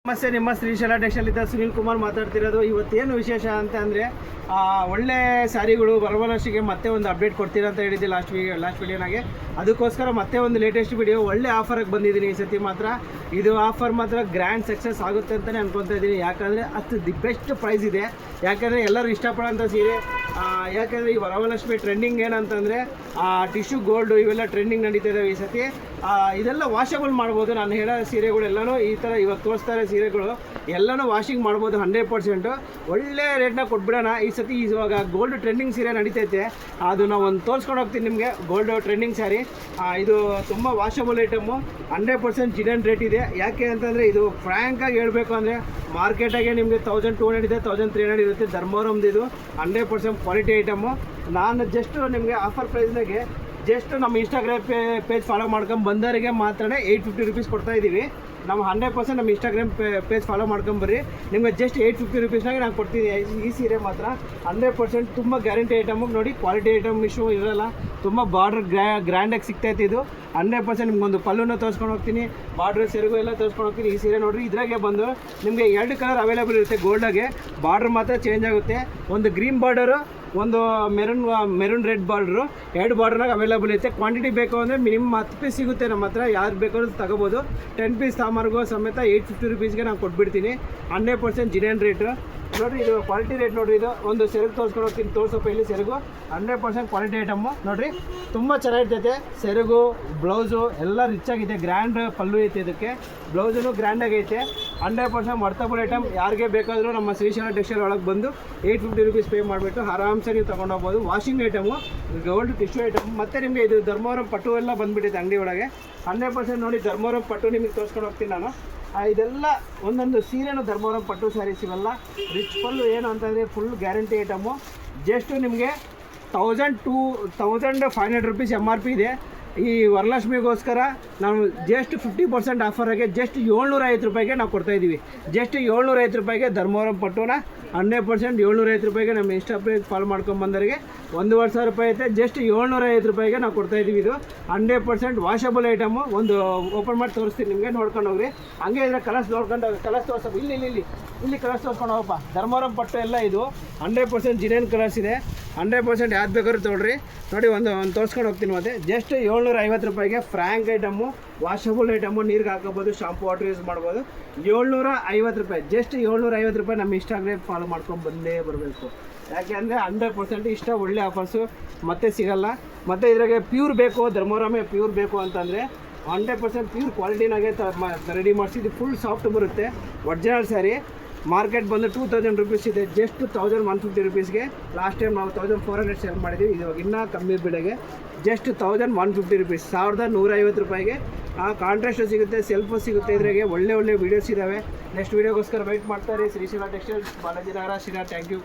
ನಮಸ್ತೆ, ನಿಮ್ಮ ಶ್ರೀಶೈಲ ಟೆಕ್ಸ್ಟೈಲ್ ಸುನೀಲ್ ಕುಮಾರ್ ಮಾತಾಡ್ತಿರೋದು. ಇವತ್ತೇನು ವಿಶೇಷ ಅಂತ ಅಂದರೆ ಒಳ್ಳೆ ಸ್ಯಾರಿಗಳು ಬರವನಷ್ಟಿಗೆ ಮತ್ತೆ ಒಂದು ಅಪ್ಡೇಟ್ ಕೊಡ್ತೀರಾ ಅಂತ ಹೇಳಿದ್ದೆ ಲಾಸ್ಟ್ ವಿಡಿಯೋನಾಗೆ. ಅದಕ್ಕೋಸ್ಕರ ಮತ್ತೆ ಒಂದು ಲೇಟೆಸ್ಟ್ ವಿಡಿಯೋ ಒಳ್ಳೆ ಆಫರಿಗೆ ಬಂದಿದ್ದೀನಿ. ಈ ಸತಿ ಮಾತ್ರ ಇದು ಆಫರ್ ಮಾತ್ರ ಗ್ರ್ಯಾಂಡ್ ಸಕ್ಸಸ್ ಆಗುತ್ತೆ ಅಂತಲೇ ಅನ್ಕೊತಾ ಇದ್ದೀನಿ. ಯಾಕಂದರೆ ಅಷ್ಟು ದಿ ಬೆಸ್ಟ್ ಪ್ರೈಸ್ ಇದೆ. ಯಾಕಂದರೆ ಎಲ್ಲರೂ ಇಷ್ಟಪಡೋಂಥ ಸೀರೆ. ಯಾಕಂದರೆ ಈ ವರಮಹಾಲಕ್ಷ್ಮಿ ಟ್ರೆಂಡಿಂಗ್ ಏನಂತಂದರೆ ಟಿಶ್ಯೂ ಗೋಲ್ಡು ಇವೆಲ್ಲ ಟ್ರೆಂಡಿಂಗ್ ನಡೀತಾ ಇದ್ದಾವೆ ಈ ಸತಿ. ಇದೆಲ್ಲ ವಾಷಬಲ್ ಮಾಡ್ಬೋದು. ನಾನು ಹೇಳೋ ಸೀರೆಗಳೆಲ್ಲನೂ ಈ ಥರ ಇವಾಗ ತೋರಿಸ್ತಾರೆ ಸೀರೆಗಳು ಎಲ್ಲನೂ ವಾಷಿಂಗ್ ಮಾಡ್ಬೋದು 100%. ಒಳ್ಳೆ ರೇಟ್ನ ಕೊಟ್ಬಿಡೋಣ ಈ ಸತಿ. ಇವಾಗ ಗೋಲ್ಡ್ ಟ್ರೆಂಡಿಂಗ್ ಸೀರೆ ನಡೀತೈತೆ, ಅದು ನಾವು ಒಂದು ತೋರಿಸ್ಕೊಂಡು ಹೋಗ್ತೀನಿ ನಿಮಗೆ. ಗೋಲ್ಡ್ ಟ್ರೆಂಡಿಂಗ್ ಸ್ಯಾರಿ ಇದು ತುಂಬ ವಾಷಬಲ್ ಐಟಮು, 100% ಜಿಡನ್ ರೇಟ್ ಇದೆ. ಯಾಕೆ ಅಂತಂದರೆ ಇದು ಫ್ರ್ಯಾಂಕಾಗಿ ಹೇಳಬೇಕು ಅಂದರೆ ಮಾರ್ಕೆಟಾಗೆ ನಿಮಗೆ 1200 ಇದೆ, 1300 ಇರುತ್ತೆ. ಧರ್ಮವರಮ್ದು ಇದು 100% ಕ್ವಾಲಿಟಿ ಐಟಮು. ನಾನು ಜಸ್ಟ್ ನಿಮಗೆ ಆಫರ್ ಪ್ರೈಸ್ನಾಗೆ ಜಸ್ಟ್ ನಮ್ಮ ಇನ್ಸ್ಟಾಗ್ರಾಮ್ ಪೇಜ್ ಫಾಲೋ ಮಾಡ್ಕೊಂಡು ಬಂದವರಿಗೆ ಮಾತ್ರ 850 ರುಪೀಸ್ ಕೊಡ್ತಾಯಿದ್ದೀವಿ. ನಾವು 100% ನಮ್ಮ ಇನ್ಸ್ಟಾಗ್ರಾಮ್ ಪೇಜ್ ಫಾಲೋ ಮಾಡ್ಕೊಂಬರ್ರಿ. ನಿಮಗೆ ಜಸ್ಟ್ 850 ರುಪೀಸ್ನಾಗೆ ನಾನು ಕೊಡ್ತೀನಿ. ಈ ಸೀರೆ ಮಾತ್ರ 100% ತುಂಬ ಗ್ಯಾರಂಟಿ ಐಟಮು. ನೋಡಿ, ಕ್ವಾಲಿಟಿ ಐಟಮ್ ಇಶ್ಯೂ ಇರೋಲ್ಲ. ತುಂಬ ಬಾರ್ಡ್ರ್ ಗ್ರ್ಯಾಂಡಾಗಿ ಸಿಗ್ತೈತೆ. ಇದು 100% ನಿಮ್ಗೊಂದು ಪಲ್ಲುನ ತೋರಿಸ್ಕೊಂಡು ಹೋಗ್ತೀನಿ, ಬಾರ್ಡ್ರ್ ಸೆರಗು ಎಲ್ಲ ತೋರಿಸ್ಕೊಂಡು ಹೋಗ್ತೀನಿ. ಈ ಸೀರೆ ನೋಡಿರಿ, ಇದ್ರಾಗೆ ಬಂದು ನಿಮಗೆ 2 ಕಲರ್ ಅವೈಲೇಬಲ್ ಇರುತ್ತೆ. ಗೋಲ್ಡಾಗೆ ಬಾರ್ಡ್ರ್ ಮಾತ್ರ ಚೇಂಜ್ ಆಗುತ್ತೆ. ಒಂದು ಗ್ರೀನ್ ಬಾರ್ಡರು, ಒಂದು ಮೆರೂನ್ ರೆಡ್ ಬಾರ್ಡ್ರು, 2 ಬಾರ್ಡ್ರಾಗ ಅವೈಲೇಬಲ್ ಐತೆ. ಕ್ವಾಂಟಿಟಿ ಬೇಕು ಅಂದರೆ ಮಿನಿಮಮ್ 10 ಪೀಸ್ ಸಿಗುತ್ತೆ ನಮ್ಮ ಹತ್ರ. ಯಾರು ಬೇಕಾದ್ರೂ ತಗೋಬೋದು. 10 ಪೀಸ್ ಸಾಮಾರ್ಗೂ ಸಮೇತ 850 ರುಪೀಸ್ಗೆ ನಾನು ಕೊಟ್ಬಿಡ್ತೀನಿ. 100% ಜಿನಿಯನ್ ರೇಟು. ನೋಡಿರಿ, ಇದು ಕ್ವಾಲಿಟಿ ರೇಟ್ ನೋಡಿರಿ. ಇದು ಒಂದು ಸೆರಗು ತೋರಿಸ್ಕೊಂಡು ಹೋಗ್ತೀನಿ. ತೋರಿಸೋಪ್ಪ ಇಲ್ಲಿ ಸೆರಗು 100% ಕ್ವಾಲಿಟಿ ಐಟಮ್ಮು. ನೋಡಿರಿ, ತುಂಬ ಚೆನ್ನಾಗಿರ್ತೈತೆ. ಸೆರಗು ಬ್ಲೌಸು ಎಲ್ಲ ರಿಚ್ ಆಗಿದೆ. ಗ್ರ್ಯಾಂಡ್ ಪಲ್ಲು ಐತೆ. ಇದಕ್ಕೆ ಬ್ಲೌಸೂ ಗ್ರ್ಯಾಂಡಾಗಿ ಐತೆ. 100% ವರ್ತಬಲ್ ಐಟಮ್. ಯಾರಿಗೆ ಬೇಕಾದರೂ ನಮ್ಮ ಶ್ರೀಶೈಲ ಟೆಕ್ಸ್ಟೈಲ್ ಒಳಗೆ ಬಂದು 850 ರುಪೀಸ್ ಪೇ ಮಾಡಿಬಿಟ್ಟು ಆರಾಮ್ಸೆ ನೀವು ತೊಗೊಂಡು ಹೋಗ್ಬೋದು. Washing item, gold tissue item. ಮತ್ತು ನಿಮಗೆ ಇದು ಧರ್ಮವರಂ ಪಟ್ಟು ಎಲ್ಲ ಬಂದುಬಿಟ್ಟಿದೆ ಅಂಗಡಿ ಒಳಗೆ. 100% ನೋಡಿ, ಧರ್ಮವರಂ ಪಟ್ಟು ನಿಮಗೆ ತೋರಿಸ್ಕೊಂಡು ಹೋಗ್ತೀನಿ ನಾನು. ಇದೆಲ್ಲ ಒಂದೊಂದು ಸೀರೆನೂ ಧರ್ಮವರಂ ಪಟ್ಟು ಸ್ಯಾರೀಸ್ ಇವೆಲ್ಲ ರಿಚ್ ಪಲ್ಲು. ಏನು ಅಂತಂದರೆ ಫುಲ್ ಗ್ಯಾರಂಟಿ ಐಟಮು. ಜಸ್ಟು ನಿಮಗೆ 1500 ರುಪೀಸ್ MRP ಇದೆ. ಈ ವರಲಕ್ಷ್ಮಿಗೋಸ್ಕರ ನಾವು ಜಸ್ಟ್ 50% ಆಫರಾಗೆ ಜಸ್ಟ್ 750 ರೂಪಾಯಿಗೆ ನಾವು ಕೊಡ್ತಾಯಿದ್ದೀವಿ. ಜಸ್ಟ್ 750 ರೂಪಾಯಿಗೆ ಧರ್ಮವರಂ ಪಟ್ಟುನ 100% 750 ರೂಪಾಯಿಗೆ ನಮ್ಮ ಇನ್ಸ್ಟಾ ಪೇಜ್ ಫಾಲೋ ಮಾಡ್ಕೊಂಬಂದವರಿಗೆ 1,500 ರೂಪಾಯಿ ಐತೆ. ಜಸ್ಟ್ 750 ರೂಪಾಯಿಗೆ ನಾವು ಕೊಡ್ತಾಯಿದ್ದೀವಿ. ಇದು 100% ವಾಷಬಲ್ ಐಟಮು. ಒಂದು ಓಪನ್ ಮಾಡಿ ತೋರಿಸ್ತೀನಿ ನಿಮಗೆ, ನೋಡ್ಕೊಂಡು ಹೋಗ್ರಿ. ಹಂಗೆ ಇದ್ರೆ ಕಲರ್ಸ್ ನೋಡ್ಕೊಂಡು ಕಲರ್ಸ್ ತೋರಿಸೋದು. ಇಲ್ಲಿ ಕಲರ್ಸ್ ತೋರಿಸ್ಕೊಂಡು ಹೋಗಪ್ಪ. ಧರ್ಮವರಂ ಪಟ್ಟು ಎಲ್ಲ ಇದು 100% ಜಿನಿಯನ್ ಕಲರ್ಸ್ ಇದೆ. 100% ಯಾವ್ದು ಬೇಕಾದ್ರೂ ತೊಗೊಳ್ರಿ. ನೋಡಿ, ಒಂದು ತೋರಿಸ್ಕೊಂಡು ಹೋಗ್ತೀನಿ. ಮತ್ತೆ ಜಸ್ಟ್ 750 ರೂಪಾಯಿಗೆ ಫ್ರ್ಯಾಂಕ್ ಐಟಮು, ವಾಷಬಲ್ ಐಟಮು, ನೀರಿಗೆ ಹಾಕೋಬೋದು, ಶಾಂಪು ವಾಟರ್ ಯೂಸ್ ಮಾಡ್ಬೋದು. 750 ರೂಪಾಯಿ, ಜಸ್ಟ್ 750 ರೂಪಾಯಿ. ನಮ್ಮ ಇನ್ಸ್ಟಾಗ್ರಾಮ್ ಫಾಲೋ ಮಾಡ್ಕೊಂಡು ಬಂದೇ ಬರಬೇಕು. ಯಾಕೆ ಅಂದರೆ 100% ಇಷ್ಟ ಒಳ್ಳೆ ಆಫರ್ಸು ಮತ್ತೆ ಸಿಗಲ್ಲ. ಮತ್ತು ಇದ್ರಾಗೆ ಪ್ಯೂರ್ ಬೇಕು, ಧರ್ಮವರಮೇ ಪ್ಯೂರ್ ಬೇಕು ಅಂತಂದರೆ 100% ಪ್ಯೂರ್ ಕ್ವಾಲಿಟಿನಾಗೆ ರೆಡಿ ಮಾಡಿಸಿದ್ದು. ಫುಲ್ ಸಾಫ್ಟ್ ಬರುತ್ತೆ. ಒರಿಜಿನಲ್ ಸ್ಯಾರಿ. ಮಾರ್ಕೆಟ್ ಬಂದು 2000 ರುಪೀಸ್ ಇದೆ. ಜಸ್ಟ್ 1150 ರುಪೀಸ್ಗೆ ಲಾಸ್ಟ್ ಟೈಮ್ ನಾವು 1400 ಸೇಲ್ ಮಾಡಿದ್ದೀವಿ. ಇವಾಗ ಇನ್ನೂ ಕಮ್ಮಿ ಬೆಲೆಗೆ ಜಸ್ಟ್ 1150 ರುಪೀಸ್, 1150 ರೂಪಾಯಿಗೆ ಕಾಂಟ್ರಾಸ್ಟ್ ಸಿಗುತ್ತೆ, ಸೆಲ್ಫು ಸಿಗುತ್ತೆ. ಇದ್ರಾಗೆ ಒಳ್ಳೆ ವೀಡಿಯೋಸ್ ಇದ್ದಾವೆ. ನೆಕ್ಸ್ಟ್ ವೀಡಿಯೋಗೋಸ್ಕರ ವೆಯ್ಟ್ ಮಾಡ್ತಾರೆ. Srishaila textiles, Balaji Nagar, Sira. Thank you.